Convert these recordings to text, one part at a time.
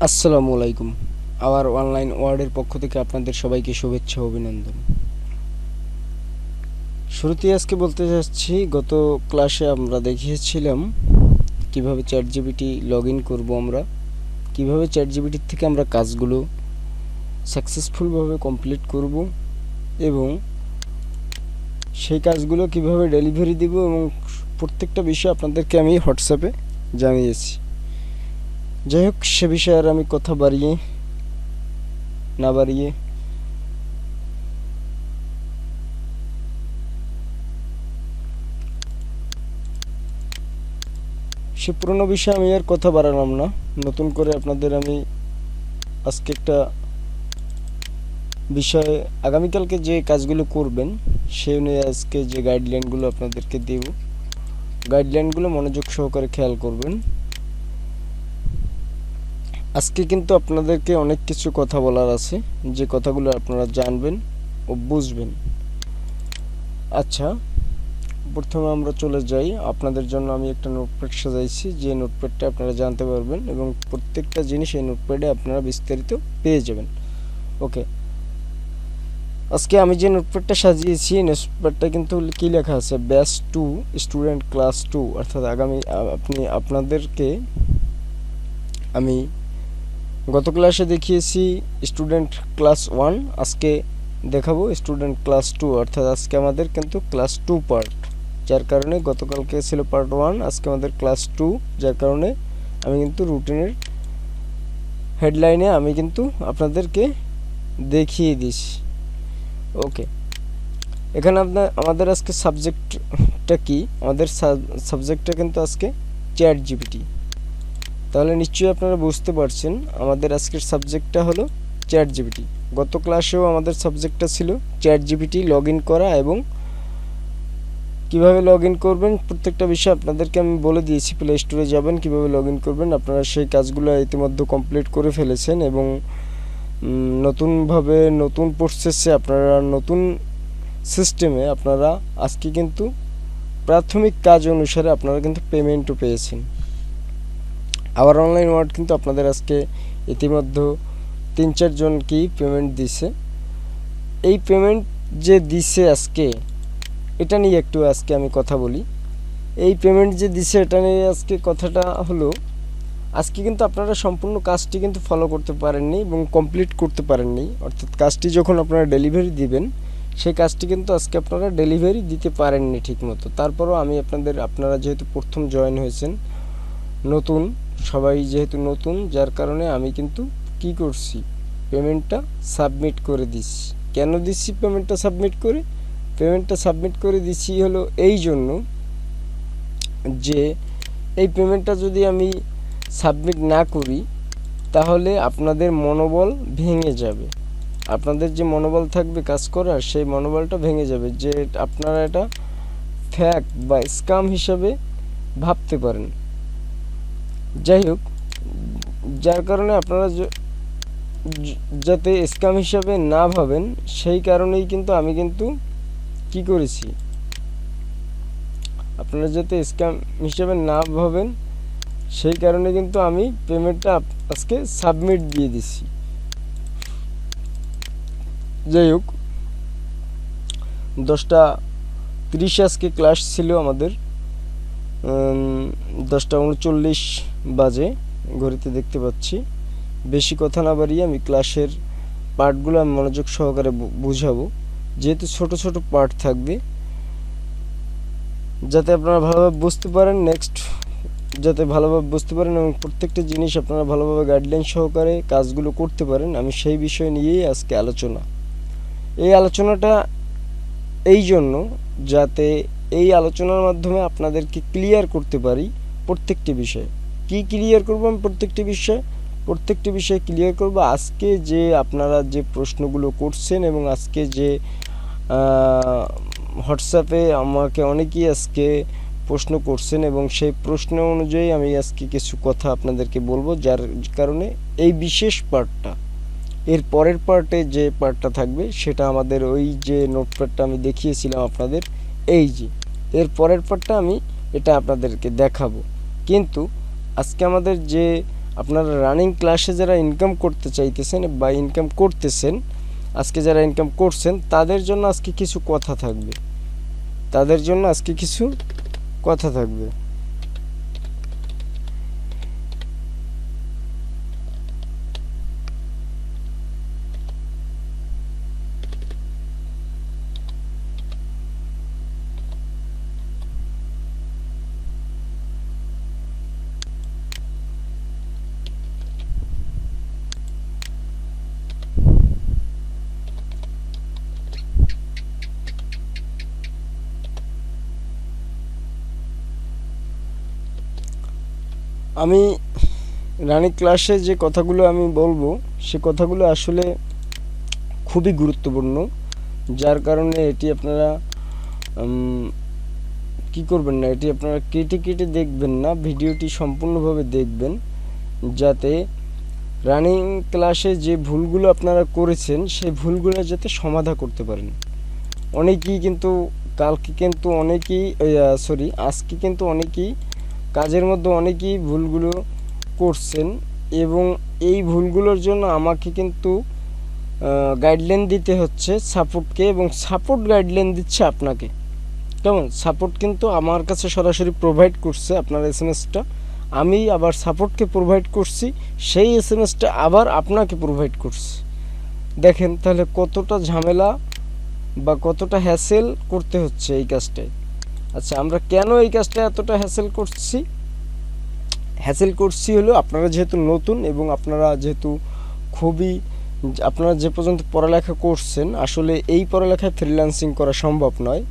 আসসালামু আলাইকুম। Hour online ওয়ার্ল্ডের পক্ষ থেকে আপনাদের সবাইকে শুভেচ্ছা ও অভিনন্দন। শুরুতেই আজকে বলতে যাচ্ছি, গত ক্লাসে আমরা দেখিয়েছিলাম কিভাবে চ্যাটজিপিটি লগ ইন করবো আমরা, কিভাবে চ্যাটজিপিটির থেকে আমরা কাজগুলো সাকসেসফুলভাবে কমপ্লিট করব এবং সেই কাজগুলো কিভাবে ডেলিভারি দিব এবং প্রত্যেকটা বিষয় আপনাদেরকে আমি হোয়াটসঅ্যাপে জানিয়েছি। যাই হোক, সে বিষয়ে আর আমি কথা না বাড়িয়ে সে পুরনো বিষয়ে আমি আর কথা বাড়ালাম না। নতুন করে আপনাদের আমি আজকে একটা বিষয়ে আগামীকালকে যে কাজগুলো করবেন সে নিয়ে আজকে যে গাইডলাইনগুলো আপনাদেরকে দেব, গাইডলাইনগুলো মনোযোগ সহকারে খেয়াল করবেন। আজকে কিন্তু আপনাদেরকে অনেক কিছু কথা বলার আছে, যে কথাগুলো আপনারা জানবেন ও বুঝবেন। আচ্ছা, প্রথমে আমরা চলে যাই। আপনাদের জন্য আমি একটা নোটপ্যাড সাজাইছি, যে নোটপ্যাডটা আপনারা জানতে পারবেন এবং প্রত্যেকটা জিনিস এই নোটপ্যাডে আপনারা বিস্তারিত পেয়ে যাবেন। ওকে, আজকে আমি যে নোটপ্যাডটা সাজিয়েছি, নোটপ্যাডটা কিন্তু কি লেখা আছে, ব্যাচ 2 স্টুডেন্ট ক্লাস 2, অর্থাৎ আপনাদেরকে আমি গত ক্লাসে দেখিয়েছি স্টুডেন্ট ক্লাস 1, আজকে দেখাবো স্টুডেন্ট ক্লাস 2, অর্থাৎ আজকে আমাদের কিন্তু ক্লাস 2 পার্ট, যার কারণে গতকালকে ছিল পার্ট 1, আজকে আমাদের ক্লাস 2, যার কারণে আমি কিন্তু রুটিনের হেডলাইনে আমি কিন্তু আপনাদেরকে দেখিয়ে দিছি। ওকে, এখানে আমাদের আজকে সাবজেক্টটা কি, আমাদের সাবজেক্টটা কিন্তু আজকে চ্যাট জিপিটি। তাহলে নিশ্চয়ই আপনারা বুঝতে পারছেন আমাদের আজকের সাবজেক্টটা হলো চ্যাট জিপিটি। গত ক্লাসেও আমাদের সাবজেক্টটা ছিল চ্যাট জিপিটি লগ ইন করা এবং কিভাবে লগ ইন করবেন প্রত্যেকটা বিষয় আপনাদেরকে আমি বলে দিয়েছি। প্লে স্টোরে যাবেন, কিভাবে লগ ইন করবেন, আপনারা সেই কাজগুলো ইতিমধ্যে কমপ্লিট করে ফেলেছেন এবং নতুনভাবে নতুন প্রসেসে আপনারা নতুন সিস্টেমে আপনারা আজকে কিন্তু প্রাথমিক কাজ অনুসারে আপনারা কিন্তু পেমেন্টও পেয়েছেন। আবার অনলাইন ওয়ার্ড কিন্তু আপনাদের আজকে ইতিমধ্যে 3-4 জনকেই পেমেন্ট দিছে। এই পেমেন্ট যে দিছে আজকে, এটা নিয়ে একটু আজকে আমি কথা বলি। এই পেমেন্ট যে দিছে এটা নিয়ে আজকে কথাটা হলো, আজকে কিন্তু আপনারা সম্পূর্ণ কাজটি কিন্তু ফলো করতে পারেননি এবং কমপ্লিট করতে পারেননি, অর্থাৎ কাজটি যখন আপনারা ডেলিভারি দিবেন সেই কাজটি কিন্তু আজকে আপনারা ডেলিভারি দিতে পারেননি ঠিকমতো। তারপরও আমি আপনারা যেহেতু প্রথম জয়েন হয়েছেন, নতুন সবাই যেহেতু নতুন, যার কারণে আমি কিন্তু কি করছি, পেমেন্টটা সাবমিট করে দিচ্ছি। কেন দিচ্ছি পেমেন্টটা সাবমিট করে দিচ্ছি হলো এই জন্য যে এই পেমেন্টটা যদি আমি সাবমিট না করি তাহলে আপনাদের মনোবল ভেঙে যাবে। আপনাদের যে মনোবল থাকবে কাজ করার, সেই মনোবলটা ভেঙে যাবে, যে আপনারা এটা ফ্যাক বা স্ক্যাম হিসাবে ভাবতে পারেন। যাই হোক, যার কারণে আপনারা যাতে স্ক্যাম হিসাবে না ভাবেন সেই কারণেই কিন্তু আমি কিন্তু কি করেছি, আপনারা যাতে স্ক্যাম হিসাবে না ভাবেন সেই কারণে কিন্তু আমি পেমেন্টটা আজকে সাবমিট দিয়ে দিছি। যাই হোক, 10:30 আজকে ক্লাস ছিল আমাদের, 10:39 বাজে ঘড়িতে দেখতে পাচ্ছি। বেশি কথা না বাড়িয়ে আমি ক্লাসের পার্টগুলো আমি মনোযোগ সহকারে বুঝাবো, যেহেতু ছোট ছোট পার্ট থাকবে, যাতে আপনারা ভালোভাবে বুঝতে পারেন এবং প্রত্যেকটা জিনিস আপনারা ভালোভাবে গাইডলাইন সহকারে কাজগুলো করতে পারেন। আমি সেই বিষয় নিয়েই আজকে এই আলোচনাটা এই জন্য, যাতে এই আলোচনার মাধ্যমে আপনাদেরকে ক্লিয়ার করতে পারি প্রত্যেকটি বিষয়। কি ক্লিয়ার করবো আমি প্রত্যেকটি বিষয় ক্লিয়ার করব। আজকে যে আপনারা যে প্রশ্নগুলো করছেন এবং আজকে যে হোয়াটসঅ্যাপে আমাকে অনেকেই আজকে প্রশ্ন করছেন এবং সেই প্রশ্ন অনুযায়ী আমি আজকে কিছু কথা আপনাদেরকে বলবো, যার কারণে এই বিশেষ পার্টটা, এর পরের পার্টে যে পার্টটা থাকবে সেটা আমাদের ওই যে নোটপ্যাডটা আমি দেখিয়েছিলাম আপনাদের, এই যে এর পরের পার্টটা আমি এটা আপনাদেরকে দেখাবো। কিন্তু আজকে আমাদের যে আপনারা রানিং ক্লাসে যারা ইনকাম করতে চাইতেছেন বা ইনকাম করতেছেন, আজকে যারা ইনকাম করছেন তাদের জন্য আজকে কিছু কথা থাকবে, তাদের জন্য আজকে কিছু কথা থাকবে। আমি রানিং ক্লাসে যে কথাগুলো আমি বলবো সে কথাগুলো আসলে খুবই গুরুত্বপূর্ণ, যার কারণে এটি আপনারা কি করবেন না, এটি আপনারা কেটে কেটে দেখবেন না, ভিডিওটি সম্পূর্ণভাবে দেখবেন, যাতে রানিং ক্লাসে যে ভুলগুলো আপনারা করেছেন সেই ভুলগুলো যাতে সমাধা করতে পারেন। অনেকেই কিন্তু কালকে কিন্তু অনেকেই আজকে কিন্তু অনেকেই কাজের মধ্যে অনেকেই ভুলগুলো করছেন, এবং এই ভুলগুলোর জন্য আমাকে কিন্তু গাইডলাইন দিতে হচ্ছে সাপোর্টকে, এবং সাপোর্ট গাইডলাইন দিচ্ছে আপনাকে। কেমন সাপোর্ট কিন্তু আমার কাছে সরাসরি প্রোভাইড করছে আপনার এসএমএসটা, আমি আবার সাপোর্টকে প্রোভাইড করছি, সেই এসএমএসটা আবার আপনাকে প্রোভাইড করছি। দেখেন তাহলে কতটা ঝামেলা বা কতটা হ্যাসেল করতে হচ্ছে এই কাজটায়। আচ্ছা, আমরা কেন এই কাজটা এতটা হ্যাসেল করছি হলো আপনারা যেহেতু নতুন, এবং আপনারা যেহেতু খুবই আপনারা যে পর্যন্ত পড়ালেখা করছেন, আসলে এই পড়ালেখায় ফ্রিল্যান্সিং করা সম্ভব নয়।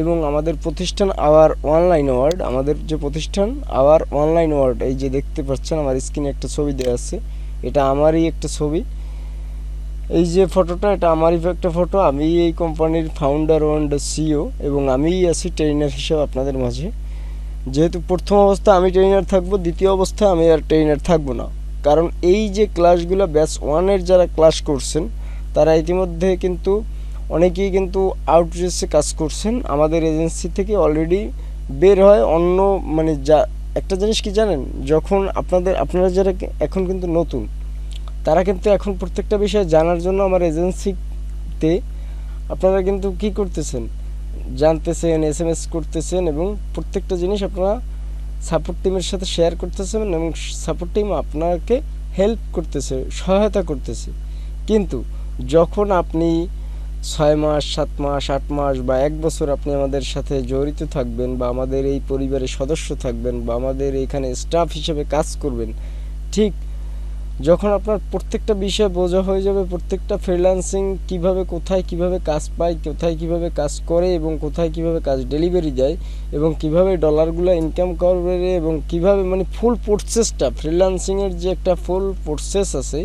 এবং আমাদের প্রতিষ্ঠান আওয়ার অনলাইন ওয়ার্ল্ড, আমাদের যে প্রতিষ্ঠান আওয়ার অনলাইন ওয়ার্ল্ড, এই যে দেখতে পাচ্ছেন আমার স্ক্রিনে একটা ছবি দেওয়া আছে, এটা আমারই একটা ছবি। এই যে ফটোটা, এটা আমারই একটা ফটো। আমি এই কোম্পানির ফাউন্ডার অ্যান্ড সিইও, এবং আমিই আছি ট্রেনার হিসেবে আপনাদের মাঝে। যেহেতু প্রথম অবস্থা আমি ট্রেনার থাকবো, দ্বিতীয় অবস্থায় আমি আর ট্রেনার থাকবো না, কারণ এই যে ক্লাসগুলো ব্যাচ ওয়ানের যারা ক্লাস করছেন তারা ইতিমধ্যে কিন্তু অনেকেই কিন্তু আউটরিচে কাজ করছেন, আমাদের এজেন্সি থেকে অলরেডি বের হয় অন্য মানে যা একটা জিনিস কি জানেন, যখন আপনারা যারা এখন কিন্তু নতুন, তারা কিন্তু এখন প্রত্যেকটা বিষয় জানার জন্য আমার এজেন্সিতে আপনারা কিন্তু কি করতেছেন, জানতেছেন, এসএমএস করতেছেন, এবং প্রত্যেকটা জিনিস আপনারা সাপোর্ট টিমের সাথে শেয়ার করতেছেন, এবং সাপোর্ট টিম আপনাকে হেল্প করতেছে, সহায়তা করতেছে। কিন্তু যখন আপনি 6 মাস, 7 মাস, 8 মাস বা 1 বছর আপনি আমাদের সাথে জড়িত থাকবেন, বা আমাদের এই পরিবারের সদস্য থাকবেন, বা আমাদের এখানে স্টাফ হিসেবে কাজ করবেন, ঠিক যখন আপনার প্রত্যেকটা বিষয় বোঝা হয়ে যাবে, প্রত্যেকটা ফ্রিল্যান্সিং কিভাবে, কোথায় কিভাবে কাজ পায়, কোথায় কিভাবে কাজ করে, এবং কোথায় কিভাবে কাজ ডেলিভারি দেয়, এবং কিভাবে ডলারগুলো ইনকাম করবে, এবং কিভাবে মানে ফুল প্রসেসটা, ফ্রিল্যান্সিংয়ের যে একটা ফুল প্রসেস আছে,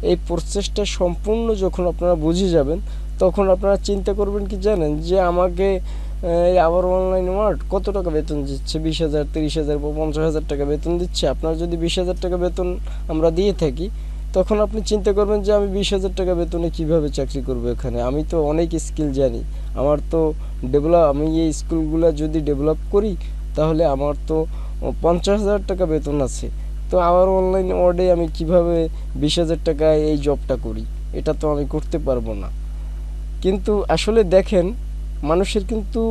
এই প্রসেসটা সম্পূর্ণ যখন আপনারা বুঝে যাবেন, তখন আপনারা চিন্তা করবেন কি জানেন, যে আমাকে এই আবার অনলাইন ওয়ার্ল্ড কত টাকা বেতন দিচ্ছে, 20,000, 30,000 বা 50,000 টাকা বেতন দিচ্ছে। আপনার যদি 20,000 টাকা বেতন আমরা দিয়ে থাকি, তখন আপনি চিন্তা করবেন যে আমি 20,000 টাকা বেতনে কিভাবে চাকরি করবো এখানে, আমি তো অনেক স্কিল জানি, আমার তো আমি এই স্কিলগুলো যদি ডেভেলপ করি তাহলে আমার তো 50,000 টাকা বেতন আছে, তো আবার অনলাইন ওয়ার্ল্ডে আমি কিভাবে 20,000 টাকায় এই জবটা করি, এটা তো আমি করতে পারবো না। কিন্তু আসলে দেখেন, মানুষের কিন্তু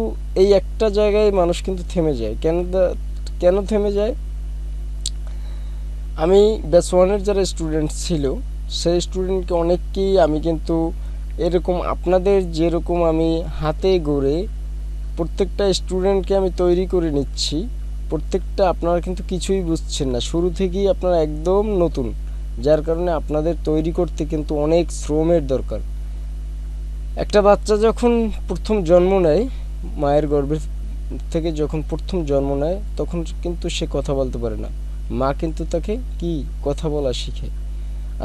এই একটা জায়গায় মানুষ কিন্তু থেমে যায়। কেন থেমে যায়? আমি ব্যাচ ওয়ানের যারা স্টুডেন্ট ছিল, সেই স্টুডেন্টকে অনেককেই আমি কিন্তু এরকম আপনাদের যেরকম আমি হাতে গড়ে প্রত্যেকটা স্টুডেন্টকে আমি তৈরি করে নিচ্ছি, প্রত্যেকটা আপনারা কিন্তু কিছুই বুঝছেন না, শুরু থেকেই আপনারা একদম নতুন, যার কারণে আপনাদের তৈরি করতে কিন্তু অনেক শ্রমের দরকার। একটা বাচ্চা যখন প্রথম জন্ম নেয়, মায়ের গর্ভের থেকে যখন প্রথম জন্ম নেয়, তখন কিন্তু সে কথা বলতে পারে না, মা কিন্তু তাকে কি কথা বলা শিখায়,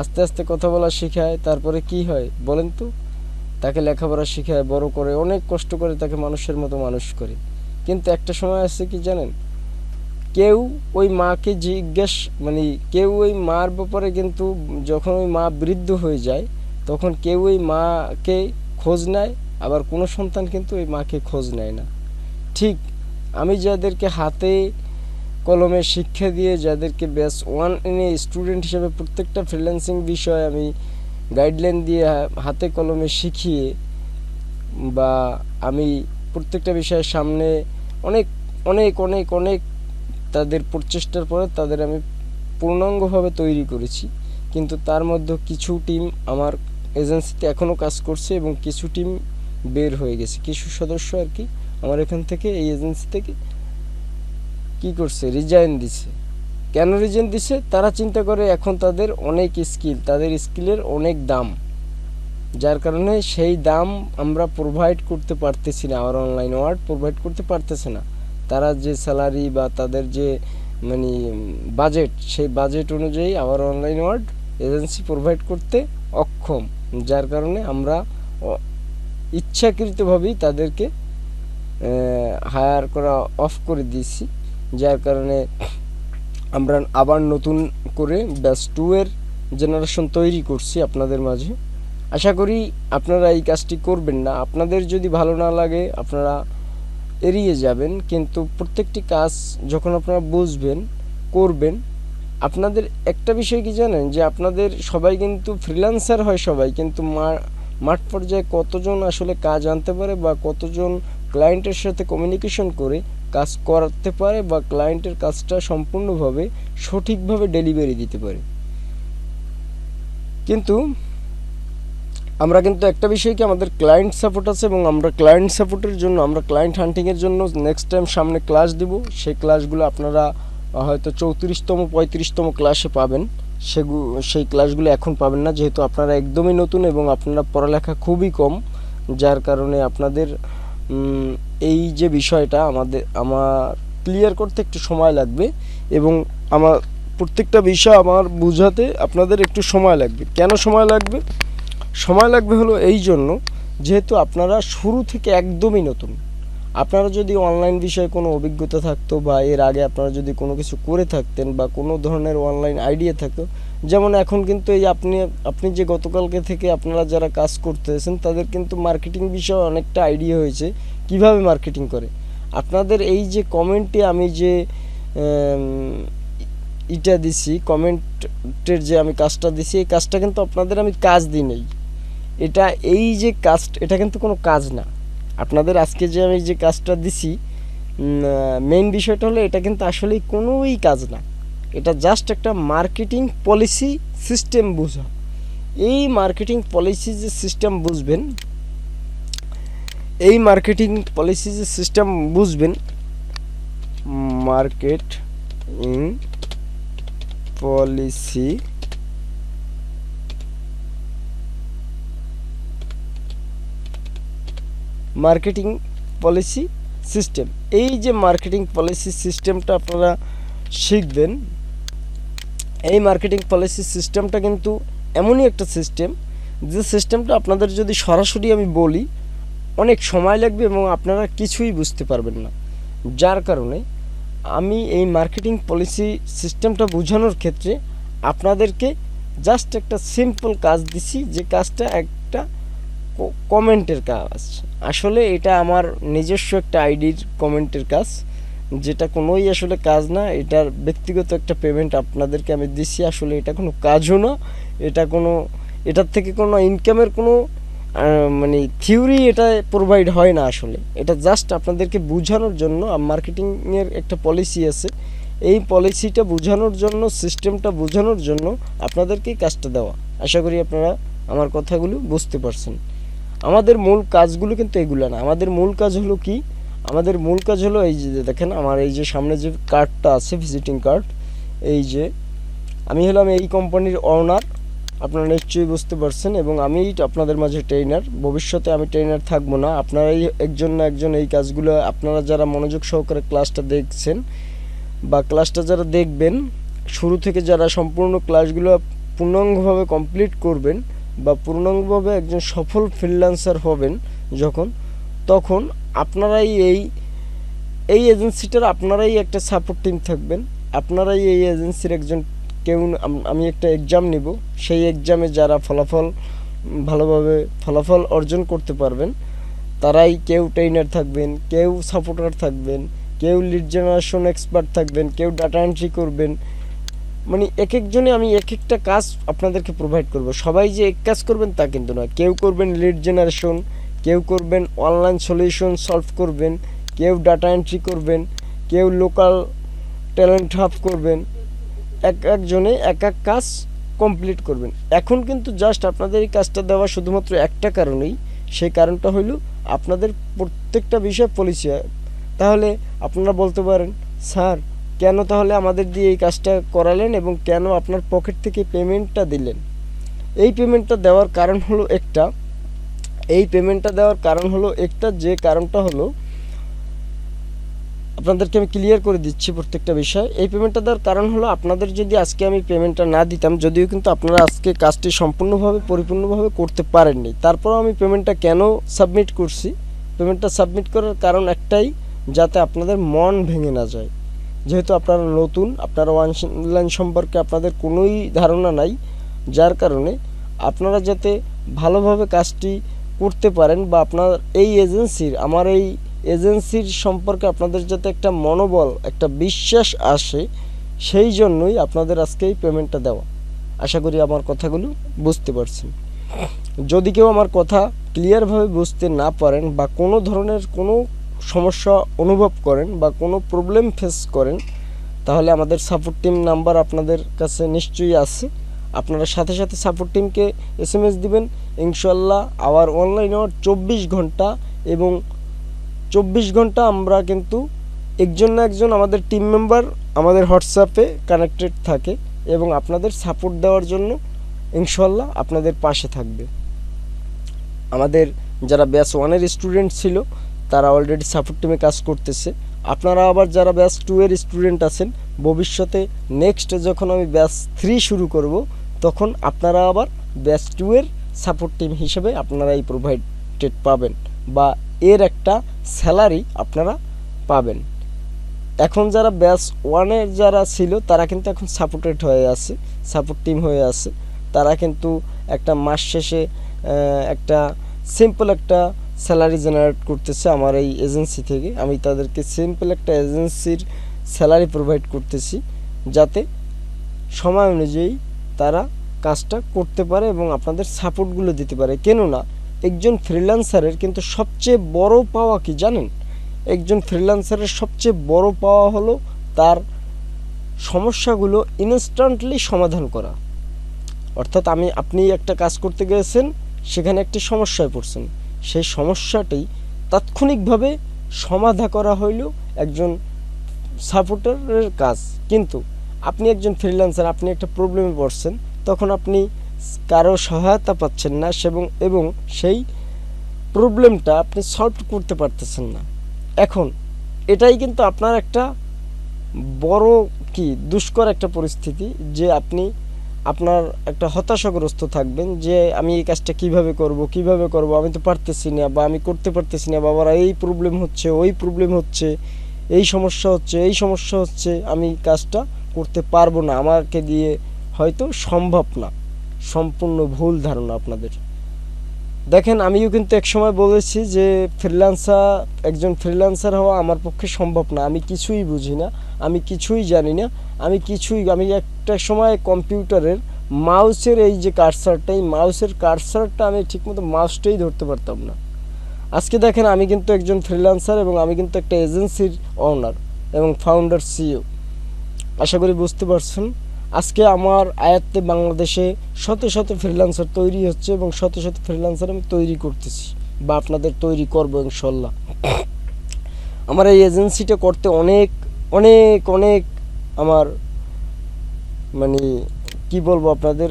আস্তে আস্তে কথা বলা শেখায়, তারপরে কি হয় বলেন তো, তাকে লেখাপড়া শেখায়, বড় করে, অনেক কষ্ট করে তাকে মানুষের মতো মানুষ করে। কিন্তু একটা সময় আছে কি জানেন, কেউ ওই মাকে মানে কেউ ওই মার ব্যাপারে কিন্তু যখন ওই মা বৃদ্ধ হয়ে যায়, তখন কেউ ওই মাকে খোঁজ নেয়, আবার কোনো সন্তান কিন্তু ওই মাকে খোঁজ নেয় না। ঠিক আমি যাদেরকে হাতে কলমে শিক্ষা দিয়ে যাদেরকে ব্যাচ 1 এনে স্টুডেন্ট হিসেবে প্রত্যেকটা ফ্রিল্যান্সিং বিষয় আমি গাইডলাইন দিয়ে হাতে কলমে শিখিয়ে, বা আমি প্রত্যেকটা বিষয়ের সামনে অনেক অনেক অনেক অনেক তাদের প্রচেষ্টার পরে তাদের আমি পূর্ণাঙ্গভাবে তৈরি করেছি। কিন্তু তার মধ্যে কিছু টিম আমার এজেন্সিতে এখনও কাজ করছে এবং কিছু টিম বের হয়ে গেছে, কিছু সদস্য আর কি আমার এখান থেকে, এই এজেন্সি থেকে কি করছে, রিজাইন দিছে। কেন রিজাইন দিছে? তারা চিন্তা করে এখন তাদের অনেক স্কিল, তাদের স্কিলের অনেক দাম, যার কারণে সেই দাম আমরা প্রোভাইড করতে পারতেছি না, আমার অনলাইন ওয়ার্ড প্রোভাইড করতে পারতেছে না। তারা যে স্যালারি বা তাদের যে মানে বাজেট, সেই বাজেট অনুযায়ী আমার অনলাইন ওয়ার্ড এজেন্সি প্রোভাইড করতে অক্ষম, যার কারণে আমরা ইচ্ছাকৃতভাবেই তাদেরকে হায়ার করা অফ করে দিয়েছি। যার কারণে আমরা আবার নতুন করে ব্যাচ 2 এর জেনারেশন তৈরি করছি আপনাদের মাঝে। আশা করি আপনারা এই কাজটি করবেন না, আপনাদের যদি ভালো না লাগে আপনারা এড়িয়ে যাবেন, কিন্তু প্রত্যেকটি কাজ যখন আপনারা বুঝবেন, করবেন। আপনাদের একটা বিষয় কি জানেন, যে আপনাদের সবাই কিন্তু ফ্রিল্যান্সার হয় সবাই, কিন্তু মাঠ পর্যায়ে কতজন আসলে কাজ আনতে পারে বা কতজন ক্লায়েন্টের সাথে কমিউনিকেশন করে কাজ করাতে পারে বা ক্লায়েন্টের কাজটা সম্পূর্ণভাবে সঠিকভাবে ডেলিভারি দিতে পারে। কিন্তু আমরা কিন্তু একটা বিষয় কি, আমাদের ক্লায়েন্ট সাপোর্ট আছে এবং আমরা ক্লায়েন্ট সাপোর্টের জন্য, আমরা ক্লায়েন্ট হান্টিংয়ের জন্য নেক্সট টাইম সামনে ক্লাস দিব। সেই ক্লাসগুলো আপনারা হয়তো 34তম 35তম ক্লাসে পাবেন। সেই ক্লাসগুলো এখন পাবেন না, যেহেতু আপনারা একদমই নতুন এবং আপনারা পড়ালেখা খুবই কম, যার কারণে আপনাদের এই যে বিষয়টা আমার ক্লিয়ার করতে একটু সময় লাগবে এবং আমার প্রত্যেকটা বিষয় আমার বোঝাতে আপনাদের একটু সময় লাগবে। কেন সময় লাগবে? সময় লাগবে হলো এই জন্য, যেহেতু আপনারা শুরু থেকে একদমই নতুন। আপনারা যদি অনলাইন বিষয়ে কোনো অভিজ্ঞতা থাকতো বা এর আগে আপনারা যদি কোনো কিছু করে থাকতেন বা কোনো ধরনের অনলাইন আইডিয়া থাকতো, যেমন এখন কিন্তু এই আপনি যে গতকালকে থেকে আপনারা যারা কাজ করতেছেন তাদের কিন্তু মার্কেটিং বিষয়ে অনেকটা আইডিয়া হয়েছে, কিভাবে মার্কেটিং করে। আপনাদের এই যে কমেন্টে আমি যে ইটা দিছি, কমেন্টের যে আমি কাজটা দিছি, এই কাজটা কিন্তু আপনাদের আমি কাজ দিই নেই। এই যে কাজ, এটা কিন্তু কোনো কাজ না। আপনাদের আজকে যে আমি যে কাজটা দিছি, মেইন বিষয়টা হলো এটা কিন্তু আসলেই কোনোই কাজ না, এটা জাস্ট একটা মার্কেটিং পলিসি সিস্টেম বোঝা। এই মার্কেটিং পলিসি যে সিস্টেম বুঝবেন, এই মার্কেটিং পলিসি যে সিস্টেম বুঝবেন, marketing policy marketing policy system, এই যে মার্কেটিং পলিসি সিস্টেমটা আপনারা শিখবেন। এই মার্কেটিং পলিসি সিস্টেমটা কিন্তু এমনই একটা সিস্টেম, যে সিস্টেমটা আপনাদের যদি সরাসরি আমি বলি অনেক সময় লাগবে এবং আপনারা কিছুই বুঝতে পারবেন না। যার কারণে আমি এই মার্কেটিং পলিসি সিস্টেমটা বোঝানোর ক্ষেত্রে আপনাদেরকে জাস্ট একটা সিম্পল কাজ দিছি, যে কাজটা একটা কমেন্টের কাজ। আসলে এটা আমার নিজস্ব একটা আইডির কমেন্টের কাজ, যেটা কোনোই আসলে কাজ না, এটার ব্যক্তিগত একটা পেমেন্ট আপনাদেরকে আমি দিছি। আসলে এটা কোনো কাজও না, এটার থেকে কোনো ইনকামের কোনো মানে থিওরি এটা প্রোভাইড হয় না। আসলে এটা জাস্ট আপনাদেরকে বোঝানোর জন্য, মার্কেটিংয়ের একটা পলিসি আছে, এই পলিসিটা বোঝানোর জন্য, সিস্টেমটা বোঝানোর জন্য আপনাদেরকে কাজটা দেওয়া। আশা করি আপনারা আমার কথাগুলো বুঝতে পারছেন। আমাদের মূল কাজগুলো কিন্তু এগুলো না। আমাদের মূল কাজ হলো কি, আমাদের মূল কাজ হলো এই যে দেখেন আমার এই যে সামনে যে কার্ডটা আছে, ভিজিটিং কার্ড, এই যে আমি হলাম এই কোম্পানির ওনার, আপনারা নিশ্চয়ই বুঝতে পারছেন, এবং আমি আপনাদের মাঝে ট্রেনার। ভবিষ্যতে আমি ট্রেনার থাকবো না, আপনারাই একজন না একজন এই কাজগুলো, আপনারা যারা মনোযোগ সহকারে ক্লাসটা দেখছেন বা ক্লাসটা যারা দেখবেন শুরু থেকে, যারা সম্পূর্ণ ক্লাসগুলো পূর্ণাঙ্গভাবে কমপ্লিট করবেন বা পূর্ণাঙ্গভাবে একজন সফল ফ্রিল্যান্সার হবেন তখন আপনারাই এই এজেন্সিটার আপনারাই একটা সাপোর্ট টিম থাকবেন। আপনারাই এই এজেন্সির একজন আমি একটা এক্সাম নিব, সেই এক্সামে যারা ভালোভাবে ফলাফল অর্জন করতে পারবেন তারাই কেউ ট্রেনার থাকবেন, কেউ সাপোর্টার থাকবেন, কেউ লিড জেনারেশন এক্সপার্ট থাকবেন, কেউ ডাটা এন্ট্রি করবেন। মানে এক একজনে আমি এক একটা কাজ আপনাদেরকে প্রোভাইড করব। সবাই যে এক কাজ করবেন তা কিন্তু নয়। কেউ করবেন লিড জেনারেশন, কেউ করবেন অনলাইন সলিউশন সলভ করবেন, কেউ ডাটা এন্ট্রি করবেন, কেউ লোকাল ট্যালেন্ট হাব করবেন। এক একজনে এক এক কাজ কমপ্লিট করবেন। এখন কিন্তু জাস্ট আপনাদের এই কাজটা দেওয়া শুধুমাত্র একটা কারণেই, সেই কারণটা হলো আপনাদের প্রত্যেকটা বিষয় পলিসি। তাহলে আপনারা বলতে পারেন, স্যার কেন তাহলে আমাদের দিয়ে এই কাজটা করালেন এবং কেন আপনার পকেট থেকে পেমেন্টটা দিলেন? এই পেমেন্টটা দেওয়ার কারণ হলো একটা, যে কারণটা হলো আপনাদেরকে আমি ক্লিয়ার করে দিচ্ছি প্রত্যেকটা বিষয়। এই পেমেন্টটা দেওয়ার কারণ হলো আপনাদের যদি আজকে আমি পেমেন্টটা না দিতাম, যদিও কিন্তু আপনারা আজকে কাজটি সম্পূর্ণভাবে পরিপূর্ণভাবে করতে পারেননি, তারপরেও আমি পেমেন্টটা কেন সাবমিট করছি? পেমেন্টটা সাবমিট করার কারণ একটাই, যাতে আপনাদের মন ভেঙে না যায়। যেহেতু আপনারা নতুন, আপনারা অনলাইন সম্পর্কে আপনাদের কোনোই ধারণা নাই, যার কারণে আপনারা যাতে ভালোভাবে কাজটি করতে পারেন বা আপনার এই এজেন্সির, আমার এই এজেন্সির সম্পর্কে আপনাদের যাতে একটা মনোবল, একটা বিশ্বাস আসে, সেই জন্যই আপনাদের আজকে এই পেমেন্টটা দেওয়া। আশা করি আমার কথাগুলো বুঝতে পারছেন। যদি কেউ আমার কথা ক্লিয়ারভাবে বুঝতে না পারেন বা কোনো ধরনের কোনো সমস্যা অনুভব করেন বা কোনো প্রবলেম ফেস করেন, তাহলে আমাদের সাপোর্ট টিম নাম্বার আপনাদের কাছে নিশ্চয়ই আছে। আপনারা সাথে সাথে সাপোর্ট টিমকে SMS দিবেন। ইনশাল্লাহ আওয়ার অনলাইন আওয়ার 24 ঘন্টা, এবং 24 ঘন্টা আমরা কিন্তু একজন না একজন আমাদের টিম মেম্বার আমাদের হোয়াটসঅ্যাপে কানেক্টেড থাকে এবং আপনাদের সাপোর্ট দেওয়ার জন্য ইনশাল্লাহ আপনাদের পাশে থাকবে। আমাদের যারা ব্যাচ 1-এর স্টুডেন্ট ছিল তারা অলরেডি সাপোর্ট টিমে কাজ করতেছে। আপনারা আবার যারা ব্যাচ 2-এর স্টুডেন্ট আছেন, ভবিষ্যতে নেক্সট যখন আমি ব্যাচ 3 শুরু করব, তখন আপনারা আবার ব্যাচ 2-এর সাপোর্ট টিম হিসেবে আপনারা এই প্রোভাইডেড পাবেন বা এর একটা স্যালারি আপনারা পাবেন। এখন যারা ব্যাচ 1-এর যারা ছিল তারা কিন্তু এখন সাপোর্টেড হয়ে আছে, সাপোর্ট টিম হয়ে আছে। তারা কিন্তু একটা মাস শেষে একটা সিম্পল একটা স্যালারি জেনারেট করতেছে আমার এই এজেন্সি থেকে। আমি তাদেরকে সিম্পল একটা এজেন্সির স্যালারি প্রোভাইড করতেছি, যাতে সময় অনুযায়ী তারা কাজটা করতে পারে এবং আপনাদের সাপোর্টগুলো দিতে পারে। কেননা একজন ফ্রিল্যান্সারের কিন্তু সবচেয়ে বড় পাওয়া কি জানেন? একজন ফ্রিল্যান্সারের সবচেয়ে বড় পাওয়া হলো তার সমস্যাগুলো ইনস্ট্যান্টলি সমাধান করা। অর্থাৎ আপনি একটা কাজ করতে গিয়েছেন, সেখানে একটি সমস্যায় পড়ছেন, সেই সমস্যাটি তাৎক্ষণিকভাবে সমাধা করা হইল একজন সাপোর্টারের কাজ। কিন্তু আপনি একজন ফ্রিল্যান্সার, আপনি একটা প্রবলেমে পড়ছেন, তখন আপনি কারো সহায়তা পাচ্ছেন না এবং সেই প্রবলেমটা আপনি সলভ করতে পারতেছেন না। এখন এটাই কিন্তু আপনার একটা বড় দুষ্কর একটা পরিস্থিতি, যে আপনি আপনার একটা হতাশাগ্রস্ত থাকবেন যে আমি এই কাজটা কিভাবে করব, আমি তো পারতেছি না, বা আমি করতে পারতেছি না, বাবারা এই প্রবলেম হচ্ছে, ওই প্রবলেম হচ্ছে, এই সমস্যা হচ্ছে, আমি কাজটা করতে পারবো না, আমাকে দিয়ে হয়তো সম্ভব না। সম্পূর্ণ ভুল ধারণা আপনাদের। দেখেন, আমিও কিন্তু একসময় বলেছি যে একজন ফ্রিল্যান্সার হওয়া আমার পক্ষে সম্ভব না, আমি কিছুই বুঝি না, আমি কিছুই জানি না, আমি একটা সময় কম্পিউটারের মাউসের এই যে কার্সারটা আমি ঠিকমতো মাউসটাই ধরতে পারতাম না। আজকে দেখেন, আমি কিন্তু একজন ফ্রিল্যান্সার এবং আমি কিন্তু একটা এজেন্সির ওনার এবং ফাউন্ডার, CEO। আশা করি বুঝতে পারছেন। আজকে আমার আয়ত্তে বাংলাদেশে শত শত ফ্রিল্যান্সার তৈরি হচ্ছে এবং শত শত ফ্রিল্যান্সার আমি তৈরি করতেছি বা আপনাদের তৈরি করব ইনশাল্লাহ। আমার এই এজেন্সিটা করতে অনেক অনেক অনেক আমার কি বলবো আপনাদের,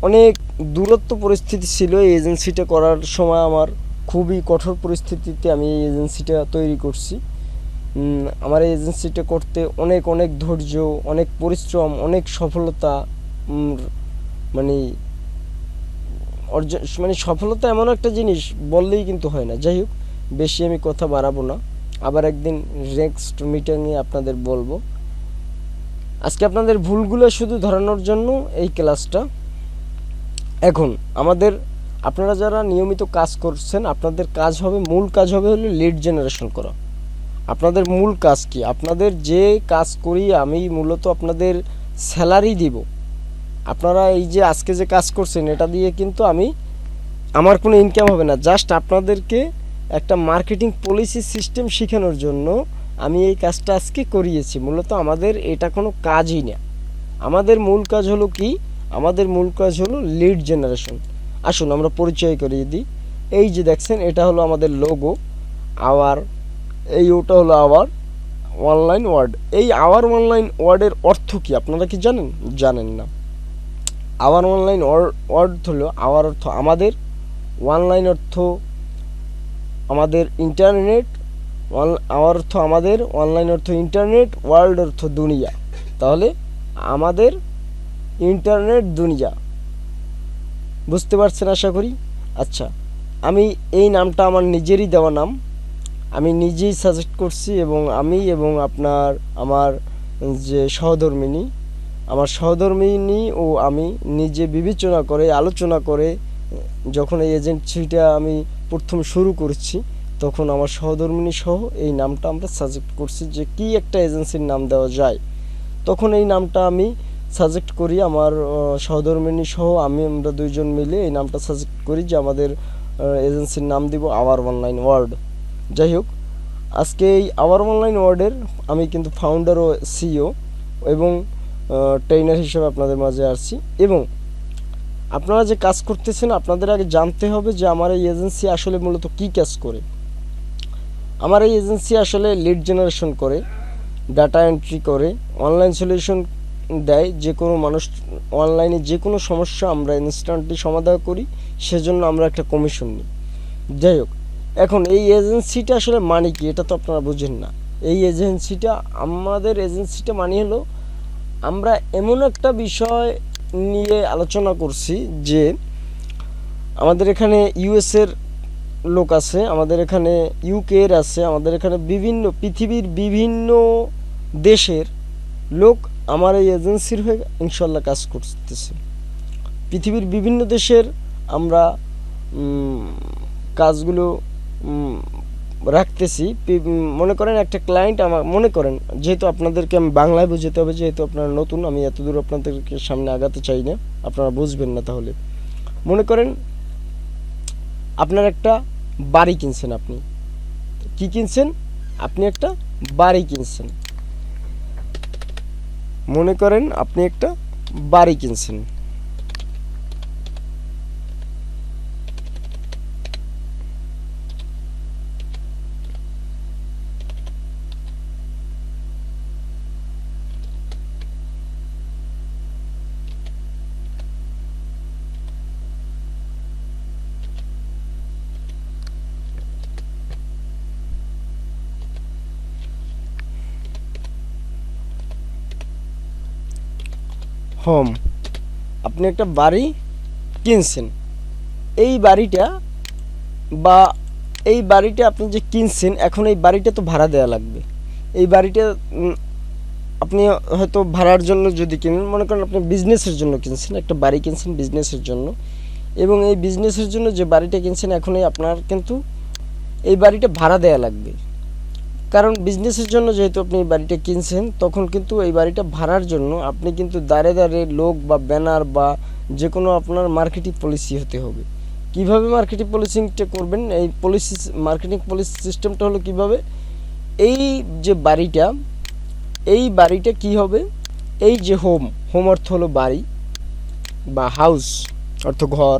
অনেক দূরত্ব পরিস্থিতি ছিল এই এজেন্সিটা করার সময়। আমার খুবই কঠোর পরিস্থিতিতে আমি এই এজেন্সিটা তৈরি করছি। আমার এই এজেন্সিটা করতে অনেক অনেক ধৈর্য, অনেক পরিশ্রম, অনেক সফলতা অর্জন, সফলতা এমন একটা জিনিস বললেই কিন্তু হয় না। যাই হোক, বেশি আমি কথা বাড়াবো না, আবার একদিন নেক্সট মিটিংয়ে আপনাদের বলবো। আজকে আপনাদের ভুলগুলো শুধু ধরানোর জন্য এই ক্লাসটা। এখন আপনারা যারা নিয়মিত কাজ করছেন, আপনাদের মূল কাজ হবে হলো লিড জেনারেশন করা। আপনাদের মূল কাজ কি? আপনাদের যে কাজ করি আমি মূলত আপনাদের স্যালারি দিব। আপনারা এই যে আজকে যে কাজ করছেন এটা দিয়ে কিন্তু আমার কোনো ইনকাম হবে না। জাস্ট আপনাদেরকে একটা মার্কেটিং পলিসি সিস্টেম শেখানোর জন্য আমি এই কাজটা আজকে করিয়েছি। মূলত আমাদের এটা কোনো কাজই না। আমাদের মূল কাজ হলো কি? আমাদের মূল কাজ হলো লিড জেনারেশন। আসুন আমরা পরিচয় করিয়ে দিই। এই যে দেখছেন এটা হলো আমাদের লোগো, আওয়ার, এই ওটা হলো আওয়ার অনলাইন ওয়ার্ড। এই আওয়ার অনলাইন ওয়ার্ডের অর্থ কি আপনারা কি জানেন? জানেন না। আওয়ার অনলাইন ওয়ার্ড হলো, আওয়ার অর্থ আমাদের, অনলাইন অর্থ আমাদের ইন্টারনেট, আওয়ার অর্থ আমাদের, অনলাইন অর্থ ইন্টারনেট, ওয়ার্ল্ড অর্থ দুনিয়া। তাহলে আমাদের ইন্টারনেট দুনিয়া, বুঝতে পারছেন আশা করি। আচ্ছা, আমি এই নামটা আমার নিজেরই দেওয়া নাম, আমি নিজেই সাজেস্ট করছি এবং আমার যে সহধর্মিনী ও আমি নিজে বিবেচনা করে আলোচনা করে যখন এই এজেন্সিটা আমি প্রথম শুরু করছি তখন আমার সহধর্মিনী সহ এই নামটা আমরা সাজেক্ট করছি যে কি একটা এজেন্সির নাম দেওয়া যায়। তখন এই নামটা আমি সাজেক্ট করি, আমার সহধর্মিনী সহ আমরা দুইজন মিলে এই নামটা সাজেক্ট করি যে আমাদের এজেন্সির নাম দিব আওয়ার অনলাইন ওয়ার্ল্ড। যাই হোক, আজকে এই আওয়ার অনলাইন ওয়ার্ল্ডের আমি কিন্তু ফাউন্ডার ও সিইও এবং ট্রেনার হিসেবে আপনাদের মাঝে আসছি। এবং আপনারা যে কাজ করতেছেন আপনাদের আগে জানতে হবে যে আমার এই এজেন্সি আসলে মূলত কী কাজ করে। আমার এই এজেন্সি আসলে লিড জেনারেশন করে, ডাটা এন্ট্রি করে, অনলাইন সলিউশন দেয়। যে কোনো মানুষ অনলাইনে যে কোনো সমস্যা আমরা ইনস্ট্যান্টলি সমাধান করি, সেজন্য আমরা একটা কমিশন নিই। যাই হোক, এখন এই এজেন্সিটা আসলে মানে কি এটা তো আপনারা বুঝেন না। আমাদের এজেন্সিটা মানে হলো আমরা এমন একটা বিষয় নিয়ে আলোচনা করছি যে আমাদের এখানে ইউএসের লোক আছে, আমাদের এখানে ইউকের আছে, আমাদের এখানে পৃথিবীর বিভিন্ন দেশের লোক আমার এই এজেন্সির হয়ে ইনশাল্লাহ কাজ করতেছে। পৃথিবীর বিভিন্ন দেশের আমরা কাজগুলো রাখতেছি। মনে করেন একটা ক্লায়েন্ট মনে করেন, যেহেতু আপনাদেরকে আমি বাংলায় বুঝাতে হবে, যেহেতু আপনারা নতুন, আমি এত দূর আপনাদেরকে সামনে আগাতে চাই না, আপনারা বুঝবেন না। তাহলে মনে করেন আপনার একটা বাড়ি কিনছেন। আপনি কি কিনছেন? আপনি একটা বাড়ি কিনছেন। মনে করেন আপনি একটা বাড়ি কিনছেন। হোম, আপনি একটা বাড়ি কিনছেন। এই বাড়িটা আপনি যে কিনছেন, এখন এই বাড়িটা তো ভাড়া দেওয়া লাগবে। এই বাড়িটা আপনি হয়তো ভাড়ার জন্য যদি কিনেন, মনে করেন আপনি বিজনেসের জন্য কিনছেন, একটা বাড়ি কিনছেন বিজনেসের জন্য, এবং এই বিজনেসের জন্য যে বাড়িটা কিনছেন এখনই আপনার কিন্তু এই বাড়িটা ভাড়া দেওয়া লাগবে। কারণ বিজনেসের জন্য যেহেতু আপনি এই বাড়িটা কিনছেন, তখন কিন্তু এই বাড়িটা ভাড়ার জন্য আপনি কিন্তু দাঁড়ে লোক বা ব্যানার বা যে কোনো আপনার মার্কেটিং পলিসি হতে হবে। কিভাবে মার্কেটিং পলিসিটা করবেন? মার্কেটিং পলিসি সিস্টেমটা হলো কিভাবে, এই যে বাড়িটা কি হবে, এই যে হোম অর্থ হলো বাড়ি বা হাউস অর্থ ঘর,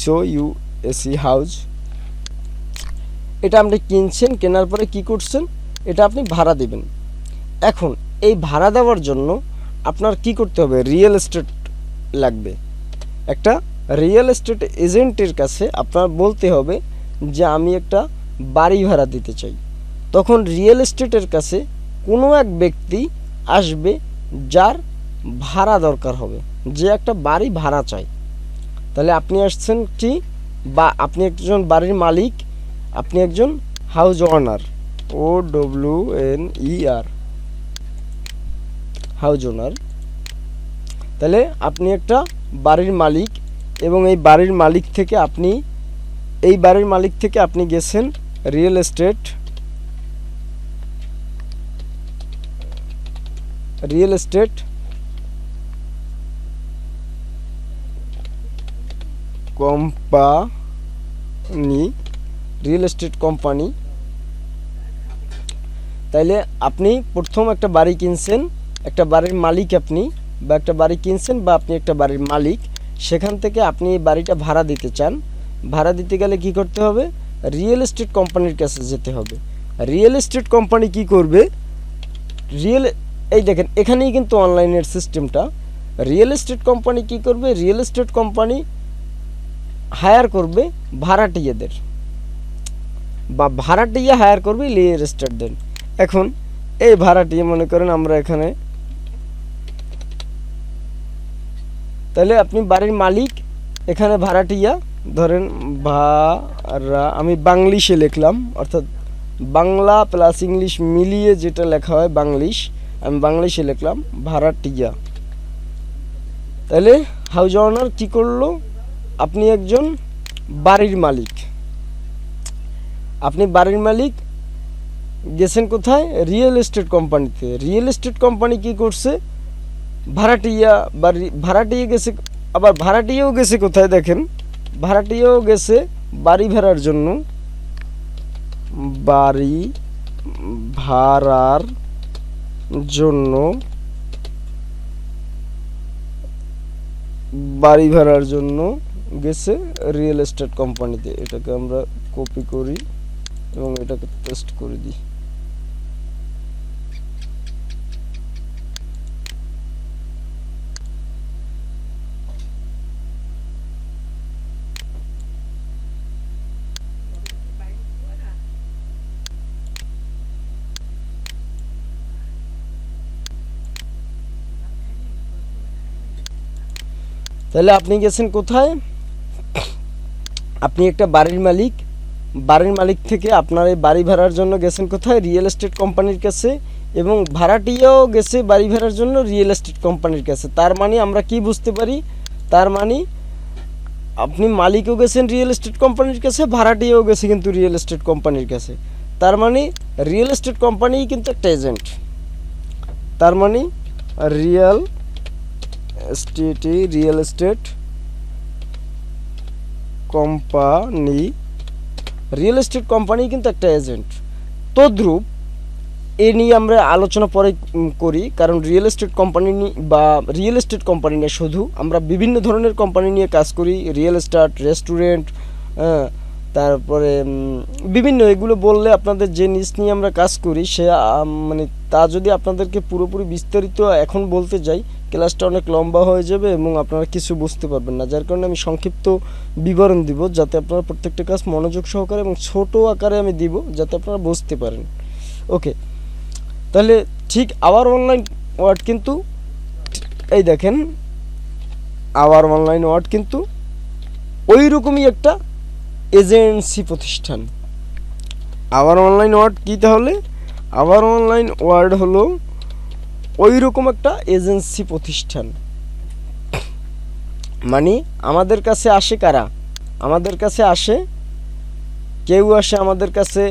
HOUSE হাউস। এটা আপনি কিনছেন, কেনার পরে কি করছেন, এটা আপনি ভাড়া দেবেন। এখন এই ভাড়া দেওয়ার জন্য আপনার কি করতে হবে? রিয়েল এস্টেট লাগবে। একটা রিয়েল এস্টেট এজেন্টের কাছে আপনার বলতে হবে যে আমি একটা বাড়ি ভাড়া দিতে চাই। তখন রিয়েল এস্টেটের কাছে কোনো এক ব্যক্তি আসবে যার ভাড়া দরকার হবে, যে একটা বাড়ি ভাড়া চাই। তাহলে আপনি আসছেন কি, বা আপনি একজন বাড়ির মালিক, আপনি একজন হাউস ওনার, OWNER হাউস ওনার। তাহলে আপনি একটা বাড়ির মালিক, এবং এই বাড়ির মালিক থেকে আপনি গেছেন real estate real estate company, real estate company. তাইলে আপনি প্রথম একটা বাড়ি কিনছেন, একটা বাড়ির মালিক আপনি, বা একটা বাড়ি কিনছেন বা আপনি একটা বাড়ির মালিক, সেখান থেকে আপনি এই বাড়িটা ভাড়া দিতে চান। ভাড়া দিতে গেলে কি করতে হবে? রিয়েল এস্টেট কোম্পানির কাছে যেতে হবে। রিয়েল এস্টেট কোম্পানি কি করবে? এই দেখেন এখানেই কিন্তু অনলাইনের সিস্টেমটা। রিয়েল এস্টেট কোম্পানি কি করবে? রিয়েল এস্টেট কোম্পানি হায়ার করবে ভাড়াটিয়াদের, বা ভাড়াটিয়া হায়ার করবে রিয়েল এস্টেটদের। এখন এই ভাড়াটিয়া মনে করেন আমরা এখানে, তাহলে আপনি বাড়ির মালিক, এখানে ভাড়াটিয়া ধরেন ভাড়া, আমি বাংলিশে লিখলাম, অর্থাৎ বাংলা প্লাস ইংলিশ মিলিয়ে যেটা লেখা হয় বাংলিশ, আমি বাংলিশে লিখলাম ভাড়াটিয়া। তাহলে হাউস ওনার কি করলো? আপনি একজন বাড়ির মালিক, আপনি বাড়ির মালিক গেছেন কোথায়? রিয়েল এস্টেট কোম্পানিতে। রিয়েল এস্টেট কোম্পানি কি করছে? ভাড়াটিয়া ভাড়াটিয়া গেছে, আবার ভাড়াটিয়াও গেছে কোথায় দেখেন, ভাড়াটিয়াও গেছে বাড়ি ভাড়ার জন্য, বাড়ি ভাড়ার জন্য, বাড়ি ভাড়ার জন্য গেছে রিয়েল এস্টেট কোম্পানিতে। এটাকে আমরা কপি করি এবং এটাকে পেস্ট করে দিই। তাহলে আপনি গেছেন কোথায়? আপনি একটা বাড়ির মালিক, বাড়ির মালিক থেকে আপনার এই বাড়ি ভাড়ার জন্য গেছেন কোথায়? রিয়েল এস্টেট কোম্পানির কাছে, এবং ভাড়াটিয়াও গেছে বাড়ি ভাড়ার জন্য রিয়েল এস্টেট কোম্পানির কাছে। তার মানে আমরা কি বুঝতে পারি? তার মানে আপনি মালিকও গেছেন রিয়েল এস্টেট কোম্পানির কাছে, ভাড়াটিয়াও গেছে কিন্তু রিয়েল এস্টেট কোম্পানির কাছে। তার মানে রিয়েল এস্টেট কোম্পানি কিন্তু একটা এজেন্ট। তার মানে real estate company, real estate company কিন্তু একটা এজেন্ট। তদ্রূপ এ নিয়ে আমরা আলোচনা পরে করি, কারণ রিয়েল এস্টেট কোম্পানি বা রিয়েল এস্টেট কোম্পানি নিয়ে শুধু আমরা বিভিন্ন ধরনের কোম্পানি নিয়ে কাজ করি, রিয়েল এস্টেট, রেস্টুরেন্ট, তারপরে বিভিন্ন, এগুলো বললে আপনাদের যে নিজ নিয়ে আমরা কাজ করি সে মানে তা যদি আপনাদেরকে পুরোপুরি বিস্তারিত এখন বলতে যাই ক্লাসটা অনেক লম্বা হয়ে যাবে এবং আপনারা কিছু বুঝতে পারবেন না। যার কারণে আমি সংক্ষিপ্ত বিবরণ দিব, যাতে আপনারা প্রত্যেকটা কাজ মনোযোগ সহকারে এবং ছোট আকারে আমি দিব, যাতে আপনারা বুঝতে পারেন। ওকে, তাহলে ঠিক আওয়ার অনলাইন ওয়ার্ড কিন্তু এই দেখেন, আওয়ার অনলাইন ওয়ার্ড কিন্তু ওই রকমই একটা এজেন্সি প্রতিষ্ঠান। আওয়ার অনলাইন ওয়ার্ড কি? তাহলে আওয়ার অনলাইন ওয়ার্ড হলো ওই রকম একটা এজেন্সি প্রতিষ্ঠান। মানে আমাদের কাছে আসে কারা? আমাদের কাছে আসে, কেউ আসে আমাদের কাছে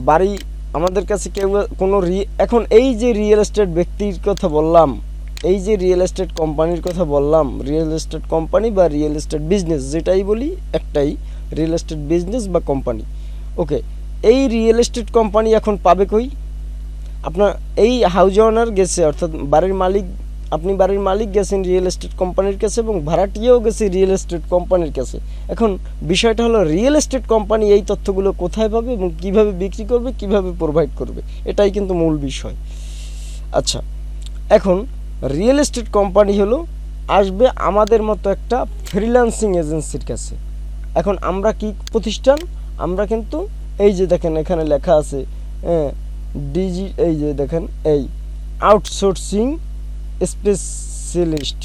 বাড়ি, আমাদের কাছে কেউ কোনো এখন এই যে রিয়েল এস্টেট ব্যক্তির কথা বললাম, এই যে রিয়েল এস্টেট কোম্পানির কথা বললাম, রিয়েল এস্টেট কোম্পানি বা রিয়েল এস্টেট বিজনেস যেটাই বলি একটাই, রিয়েল এস্টেট বিজনেস বা কোম্পানি। ওকে, এই রিয়েল এস্টেট কোম্পানি এখন পাবে কই? আপনার এই হাউস ওনার গেছে, অর্থাৎ বাড়ির মালিক, আপনি বাড়ির মালিক গেছেন রিয়েল এস্টেট কোম্পানির কাছে এবং ভাড়াটিয়াও গেছে রিয়েল এস্টেট কোম্পানির কাছে। এখন বিষয়টা হলো রিয়েল এস্টেট কোম্পানি এই তথ্যগুলো কোথায় পাবে এবং কিভাবে বিক্রি করবে, কিভাবে প্রোভাইড করবে, এটাই কিন্তু মূল বিষয়। আচ্ছা, এখন রিয়েল এস্টেট কোম্পানি হলো আসবে আমাদের মতো একটা ফ্রিল্যান্সিং এজেন্সির কাছে। এখন আমরা কি প্রতিষ্ঠান? আমরা কিন্তু এই যে দেখেন এখানে লেখা আছে এই যে দেখেন এই আউটসোর্সিং স্পেশালিস্ট,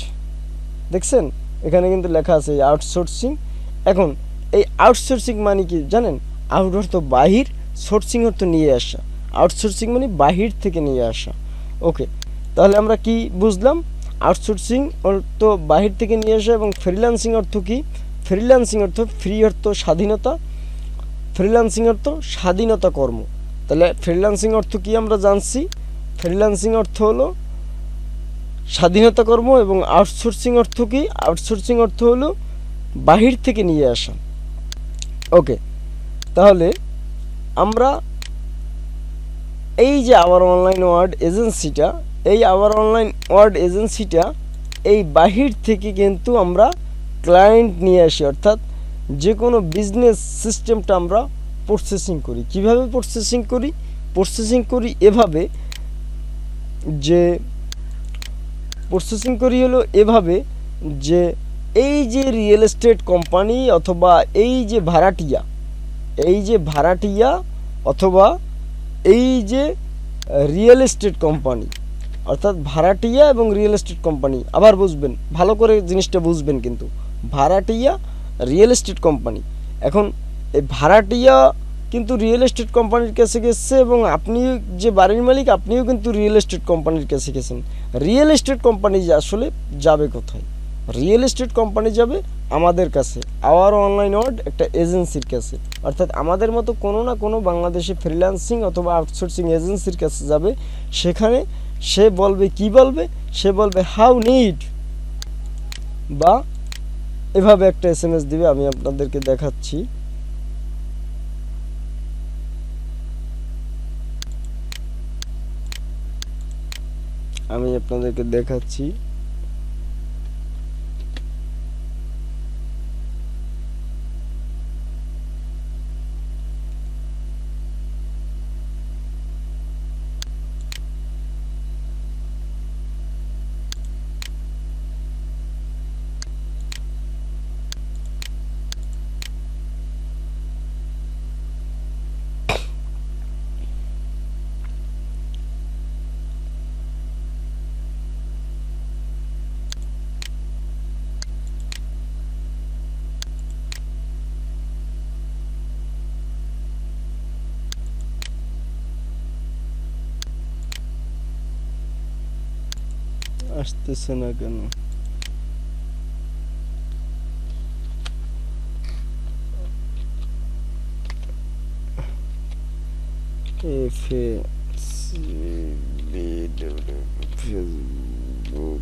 দেখছেন এখানে কিন্তু লেখা আছে আউটসোর্সিং। এখন এই আউটসোর্সিং মানে কি জানেন? আউট অর্থ বাহির, সোর্সিং অর্থ নিয়ে আসা। আউটসোর্সিং মানে বাহির থেকে নিয়ে আসা। ওকে, তাহলে আমরা কি বুঝলাম? আউটসোর্সিং অর্থ বাহির থেকে নিয়ে আসা, এবং ফ্রিল্যান্সিং অর্থ কি? ফ্রিল্যান্সিং অর্থ ফ্রি, অর্থ স্বাধীনতা, ফ্রিল্যান্সিং অর্থ স্বাধীনতা কর্ম। তাহলে ফ্রিল্যান্সিং অর্থ কি আমরা জানছি? ফ্রিল্যান্সিং অর্থ হলো স্বাধীনতা কর্ম এবং আউটসোর্সিং অর্থ কি? আউটসোর্সিং অর্থ হলো বাহির থেকে নিয়ে আসা। ওকে, তাহলে আমরা এই যে আওয়ার অনলাইন ওয়ার্ড এজেন্সিটা, এই আওয়ার অনলাইন ওয়ার্ড এজেন্সিটা এই বাহির থেকে কিন্তু আমরা ক্লায়েন্ট নিয়ে আসি, অর্থাৎ যে কোনো বিজনেস সিস্টেমটা আমরা প্রসেসিং করি। কিভাবে প্রসেসিং করি? প্রসেসিং করি এভাবে যে প্রসেসিং করি হলো এভাবে যে এই যে রিয়েল এস্টেট কোম্পানি অথবা এই যে ভাড়াটিয়া অথবা এই যে রিয়েল এস্টেট কোম্পানি, অর্থাৎ ভাড়াটিয়া এবং রিয়েল এস্টেট কোম্পানি, আবার বুঝবেন ভালো করে জিনিসটা বুঝবেন কিন্তু, ভাড়াটিয়া রিয়েল এস্টেট কোম্পানি। এখন এই ভাড়াটিয়া কিন্তু রিয়েল এস্টেট কোম্পানির কাছে গেছে এবং আপনি যে বাড়ির মালিক আপনিও কিন্তু রিয়েল এস্টেট কোম্পানির কাছে গেছেন। রিয়েল এস্টেট কোম্পানি আসলে যাবে কোথায়? রিয়েল এস্টেট কোম্পানি যাবে আমাদের কাছে, আওয়ার অনলাইন ওয়ার্ড একটা এজেন্সির কাছে, অর্থাৎ আমাদের মতো কোনো না কোনো বাংলাদেশে ফ্রিল্যান্সিং অথবা আউটসোর্সিং এজেন্সির কাছে যাবে। সেখানে সে বলবে কি বলবে? সে বলবে হাউ নিড, বা এভাবে একটা SMS দিবে। আমি আপনাদেরকে দেখাচ্ছি। আসতেছে না কেন? ফেসবুক,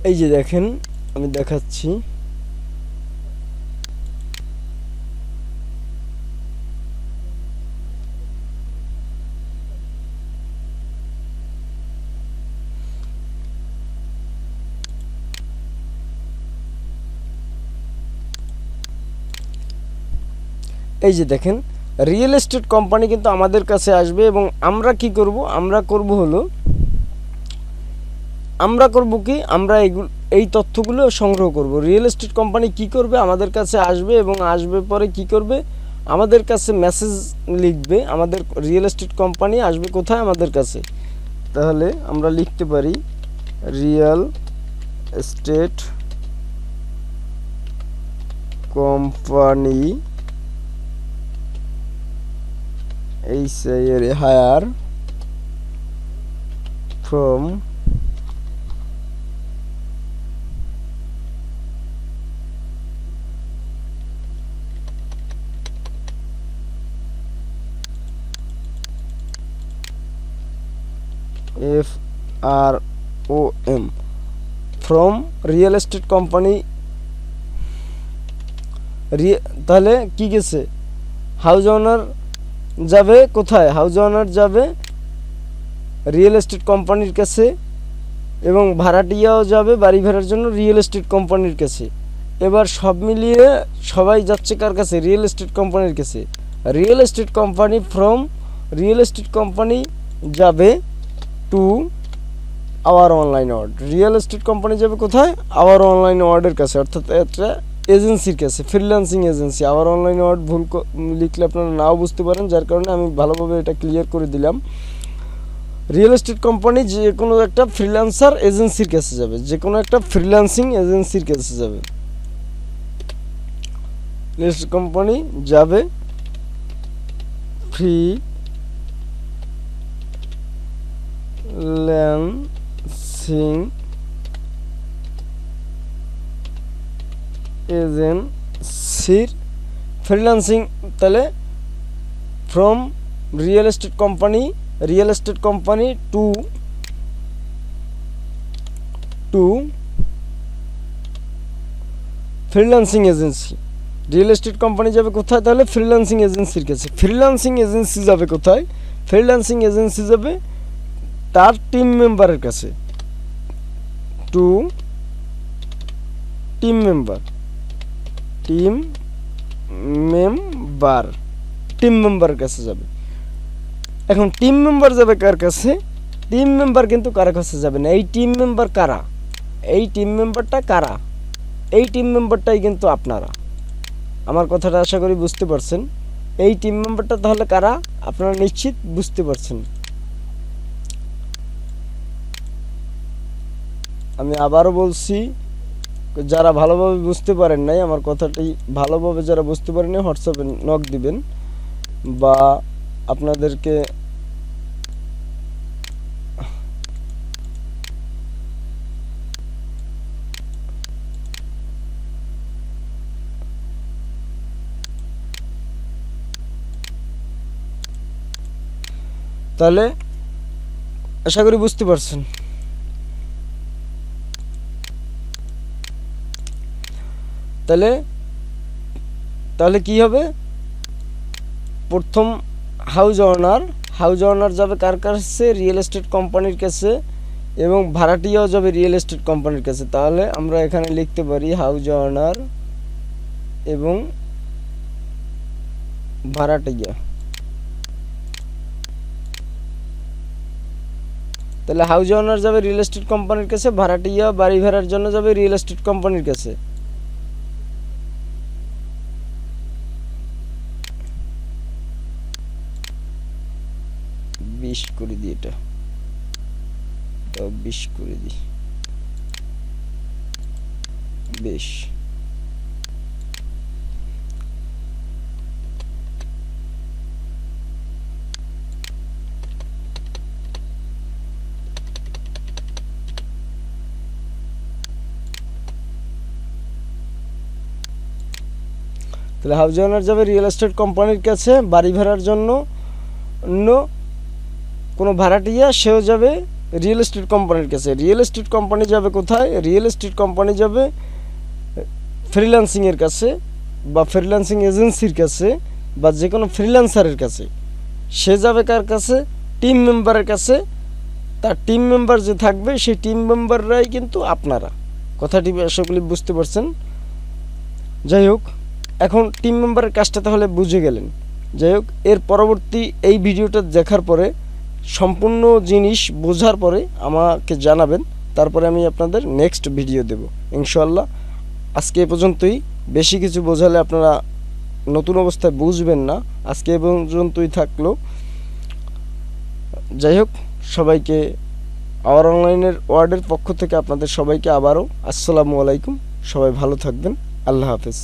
এই যে দেখেন আমি দেখাচ্ছি। এই যে দেখেন রিয়েল এস্টেট কোম্পানি কিন্তু আমাদের কাছে আসবে এবং আমরা কি করব? আমরা করব কি আমরা এই তথ্যগুলো সংগ্রহ করব। রিয়েল এস্টেট কোম্পানি কি করবে? আমাদের কাছে আসবে এবং আসবে পরে কি করবে? আমাদের কাছে মেসেজ লিখবে। আমাদের রিয়েল এস্টেট কোম্পানি আসবে কোথায়? আমাদের কাছে। তাহলে আমরা লিখতে পারি real estate company hire from FROM from real estate company. তাহলে কি গেছে? হাউস ওনার যাবে কোথায়? হাউস ওনার যাবে রিয়েল এস্টেট কোম্পানির কাছে এবং ভাড়াটিয়াও যাবে বাড়ি ভাড়ার জন্য রিয়েল এস্টেট কোম্পানির কাছে। এবার সব মিলিয়ে সবাই যাচ্ছে কার কাছে? রিয়েল এস্টেট কোম্পানির কাছে। Real estate company from real estate company যাবে to our online world. Real estate company যাবে কোথায়? আওয়ার অনলাইন ওয়ার্ডের কাছে, অর্থাৎ একটা এজেন্সির কাছে, freelancing agency. Our online word ভুল লিখলে আপনারা নাও বুঝতে পারেন, যার কারণে আমি ভালোভাবে এটা ক্লিয়ার করে দিলাম। রিয়েল এস্টেট কোম্পানি যে কোনো একটা ফ্রিল্যান্সার এজেন্সির কাছে যাবে, যে কোনো একটা ফ্রিল্যান্সিং এজেন্সির কাছে যাবে। রিয়েল এস্টেট কোম্পানি যাবে ফ্রিল্যান্সিং এজেন্সির, ফ্রিল্যান্সিং তাহলে from real estate company to freelancing agency. Real estate company যাবে কোথায়? তাহলে ফ্রিল্যান্সিং এজেন্সির কাছে। ফ্রিল্যান্সিং এজেন্সি যাবে কোথায়? ফ্রিল্যান্সিং এজেন্সি যাবে তার টিম মেম্বারের কাছে, টু টিম মেম্বারের কাছে যাবে। এখন টিম মেম্বার যাবে কার কাছে? টিম মেম্বার কিন্তু কার কাছে যাবে না। এই টিম মেম্বার কারা? এই টিম মেম্বারটা কারা? এই টিম মেম্বারটাই কিন্তু আপনারা। আমার কথাটা আশা করি বুঝতে পারছেন। এই টিম মেম্বারটা তাহলে কারা? আপনারা নিশ্চিত বুঝতে পারছেন। আমি আবারও বলছি, যারা ভালোভাবে বুঝতে পারেন নাই আমার কথাটি, ভালোভাবে যারা বুঝতে পারেন হোয়াটসঅ্যাপে নক দিবেন, বা আপনাদেরকে তাহলে আশা করি বুঝতে পারছেন। তাহলে কি হবে? প্রথম হাউস ওনার যাবে কার কাছে? রিয়েল এস্টেট কোম্পানির কাছে, এবং ভাড়াটিয়াও যাবে রিয়েল এস্টেট কোম্পানির কাছে। তাহলে আমরা এখানে লিখতে পারি হাউস ওনার এবং ভাড়াটিয়া। তাহলে হাউস ওনার যাবে রিয়েল এস্টেট কোম্পানির কাছে, ভাড়াটিয়া বাড়ি ভাড়ার জন্য যাবে রিয়েল এস্টেট কোম্পানির কাছে। করে দিই, এটা 20 করে দিই, বেশ। তাহলে হাউস ওনার যাবে রিয়েল এস্টেট কোম্পানির কাছে বাড়ি ভাড়ার জন্য, অন্য কোনো ভাড়াটিয়া সেও যাবে রিয়েল এস্টেট কোম্পানির কাছে। রিয়েল এস্টেট কোম্পানি যাবে কোথায়? রিয়েল এস্টেট কোম্পানি যাবে ফ্রিল্যান্সিংয়ের কাছে, বা ফ্রিল্যান্সিং এজেন্সির কাছে, বা যে কোনো ফ্রিল্যান্সারের কাছে। সে যাবে কার কাছে? টিম মেম্বারের কাছে। তার টিম মেম্বার যে থাকবে সেই টিম মেম্বাররাই কিন্তু আপনারা। কথাটি সকলে বুঝতে পারছেন? যাই হোক, এখন টিম মেম্বারের কাজটা তাহলে বুঝে গেলেন। যাই হোক, এর পরবর্তী এই ভিডিওটা দেখার পরে, সম্পূর্ণ জিনিস বোঝার পরে আমাকে জানাবেন, তারপরে আমি আপনাদের নেক্সট ভিডিও দেব ইনশাআল্লাহ। আজকে এ পর্যন্তই। বেশি কিছু বোঝালে আপনারা নতুন অবস্থায় বুঝবেন না। আজকে এ পর্যন্তই থাকলো। যাই হোক, সবাইকে আওয়ার অনলাইনের ওয়ার্ডের পক্ষ থেকে আপনাদের সবাইকে আবারও আসসালামু আলাইকুম। সবাই ভালো থাকবেন। আল্লাহ হাফেজ।